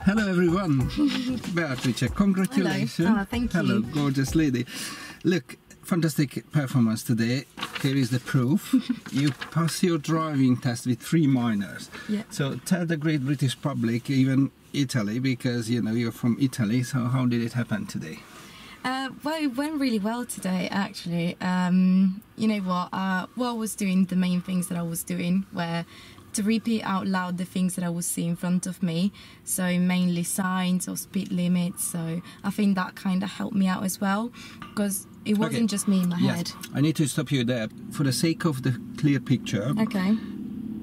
Hello everyone. Beatrice, congratulations. Hello. Oh, thank you. Hello, gorgeous lady. Look, fantastic performance today. Here is the proof. You pass your driving test with 3 minors. Yeah. So tell the great British public, even Italy, because you know you're from Italy, so how did it happen today? Well, it went really well today, actually. You know what? What I was doing, the main things that I was doing were to repeat out loud the things that I would see in front of me. So mainly signs or speed limits. So I think that kind of helped me out as well, because it wasn't just me in my head. I need to stop you there. For the sake of the clear picture, Okay.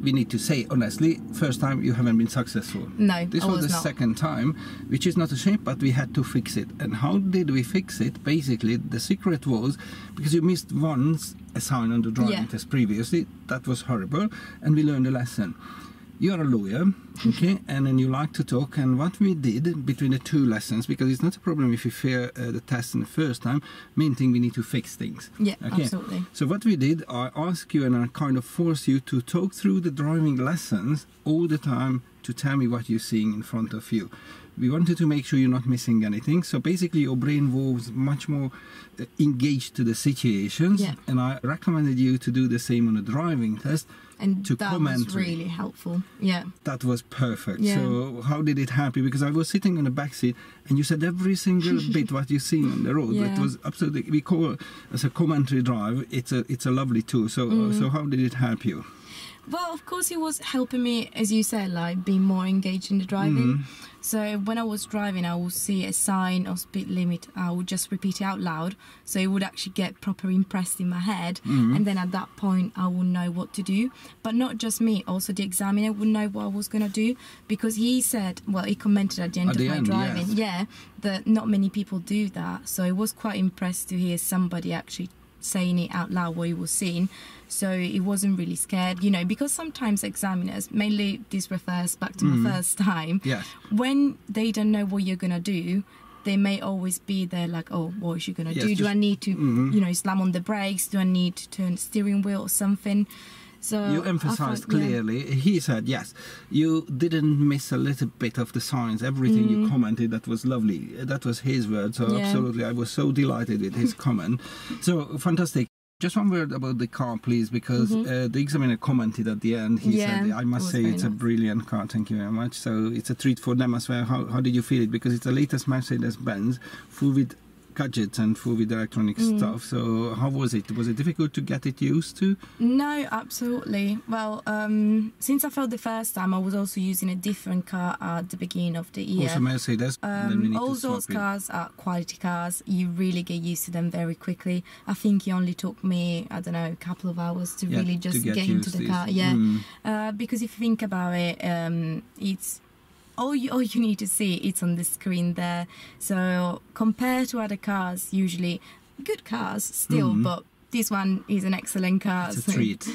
we need to say honestly, first time you haven't been successful. No, This I was was the not. second time, which is not a shame, but we had to fix it. And how did we fix it? Basically, the secret was, because you missed once a sign on the driving test previously, that was horrible, and we learned a lesson. You're a lawyer, okay, and then you like to talk, and what we did between the 2 lessons, because it's not a problem if you fail the test in the first time, main thing we need to fix things. Yeah, okay? absolutely. So what we did, I asked you and I kind of forced you to talk through the driving lessons all the time to tell me what you're seeing in front of you. We wanted to make sure you're not missing anything. So basically your brain was much more engaged to the situations, and I recommended you to do the same on the driving test. And to that comment. was really helpful. Yeah. That was perfect. Yeah. So how did it help you? Because I was sitting in the back seat and you said every single bit what you've seen on the road. Yeah. That was absolutely, we call as a commentary drive, it's a lovely tool. So so how did it help you? Well, of course, it was helping me, as you said, like being more engaged in the driving. So when I was driving, I would see a sign or speed limit. I would just repeat it out loud, so it would actually get properly impressed in my head. And then at that point, I would know what to do. But not just me; also the examiner would know what I was going to do, because he said, well, he commented at the end of my driving, that not many people do that. So I was quite impressed to hear somebody actually saying it out loud what he was seeing. So he wasn't really scared, you know, because sometimes examiners, mainly this refers back to my first time, when they don't know what you're gonna do, they may always be there like, oh, what is you gonna do? Do I need to, you know, slam on the brakes? Do I need to turn the steering wheel or something? So you emphasized clearly, he said, yes, you didn't miss a little bit of the signs, everything you commented, that was lovely. That was his word, so absolutely, I was so delighted with his comment. So, fantastic. Just one word about the car, please, because the examiner commented at the end, he said, I must say it's a brilliant car, thank you very much. So, it's a treat for them as well. How did you feel it? Because it's the latest Mercedes-Benz, full with gadgets and full with electronic stuff. So how was it? Was it difficult to get it used to? No, absolutely. Well, since I failed the first time, I was also using a different car at the beginning of the year. Also Mercedes. All those cars are quality cars. You really get used to them very quickly. I think it only took me, I don't know, a couple of hours to really just get into the car. Because if you think about it, it's all you need to see, it's on the screen there. So compared to other cars, usually good cars still, but this one is an excellent car. It's a treat.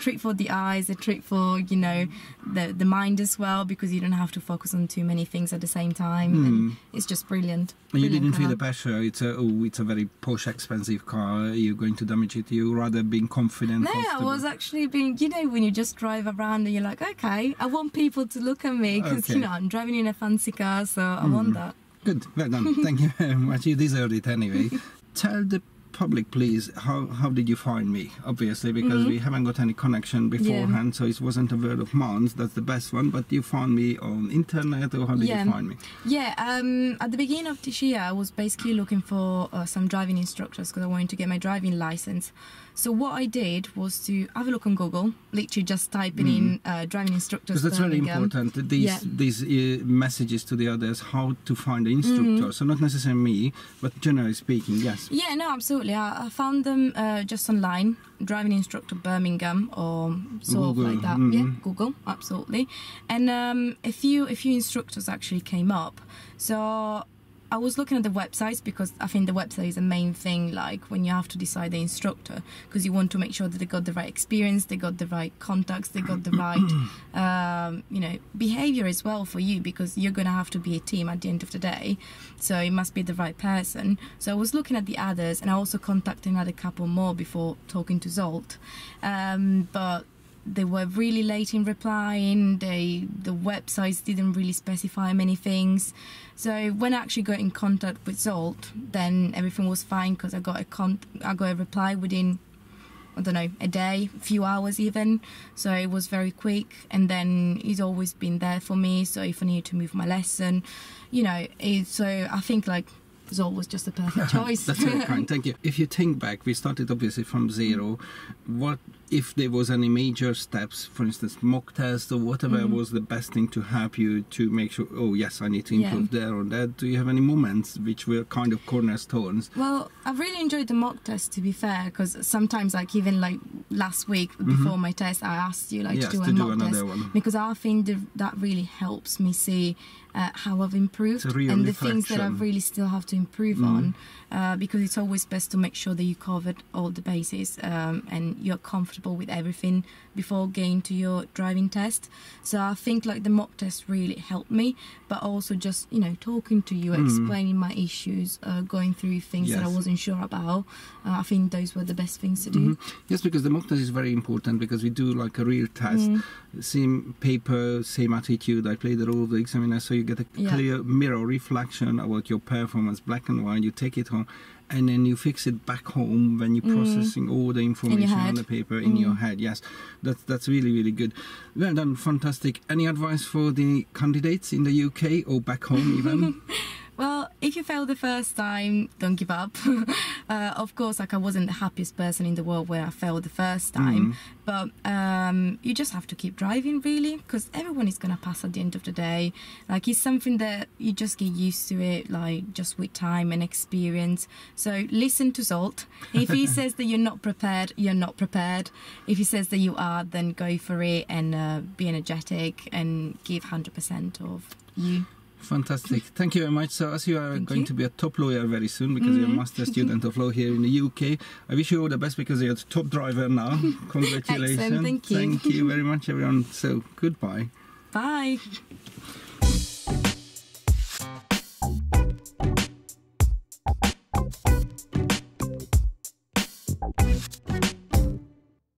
Treat for the eyes, a treat for, you know, the mind as well, because you don't have to focus on too many things at the same time. And it's just brilliant. And you didn't feel the pressure. It's a very posh, expensive car. You're going to damage it. You rather being confident. No, I was actually being, you know, when you just drive around and you're like, okay, I want people to look at me because you know I'm driving in a fancy car, so I want that. Good, well done. Thank you very much. You deserved it anyway. Tell the public, please, how did you find me? Obviously, because we haven't got any connection beforehand, so it wasn't a word of mouth. That's the best one. But you found me on internet, or how did you find me? At the beginning of this year, I was basically looking for some driving instructors because I wanted to get my driving license. So what I did was to have a look on Google, literally just typing in driving instructors. Because that's very important. These messages to the others, how to find the instructor. So not necessarily me, but generally speaking, yes. Yeah, no, absolutely. I found them just online, driving instructor Birmingham or sort of like that. Yeah, Google, absolutely. And a few instructors actually came up. So I was looking at the websites, because I think the website is the main thing, like when you have to decide the instructor, because you want to make sure that they got the right experience, they got the right contacts, they got the right you know, behavior as well for you, because you're going to have to be a team at the end of the day, so it must be the right person. So I was looking at the others, and I also contacted another couple more before talking to Zsolt, but they were really late in replying. The websites didn't really specify many things. So when I actually got in contact with Zsolt, then everything was fine because I got a reply within, I don't know, a day, a few hours even. So it was very quick. And then he's always been there for me. So if I needed to move my lesson, you know, so I think like Zsolt was just a perfect choice. That's very kind, thank you. If you think back, we started obviously from zero. What if there was any major steps, for instance, mock test or whatever was the best thing to help you to make sure, oh yes, I need to improve there or that? Do you have any moments which were kind of cornerstones? Well, I really enjoyed the mock test, to be fair, because sometimes, like even like last week before my test, I asked you like to do a mock test because I think that really helps me see how I've improved and the things that I really still have to improve on, because it's always best to make sure that you covered all the bases and you're comfortable with everything before getting to your driving test. So I think like the mock test really helped me, but also just, you know, talking to you, explaining my issues, going through things that I wasn't sure about. I think those were the best things to do. Yes, because the mock test is very important because we do like a real test, same paper, same attitude. I play the role of the examiner, so you get a clear mirror reflection about your performance, black and white. You take it home and then you fix it back home when you're processing all the information on the paper in your head. Yes, that's really, really good. Well done, fantastic. Any advice for the candidates in the UK or back home even? Well, if you fail the first time, don't give up. Of course, like I wasn't the happiest person in the world when I failed the first time, but you just have to keep driving, really, because everyone is going to pass at the end of the day. Like, it's something that you just get used to it, like, just with time and experience. So listen to Zsolt. If he says that you're not prepared, you're not prepared. If he says that you are, then go for it and be energetic and give 100% of you. Fantastic. Thank you very much. So as you are going to be a top lawyer very soon because you're a master student of law here in the UK, I wish you all the best because you're the top driver now. Congratulations. Excellent. Thank you. Thank you very much, everyone. So goodbye. Bye.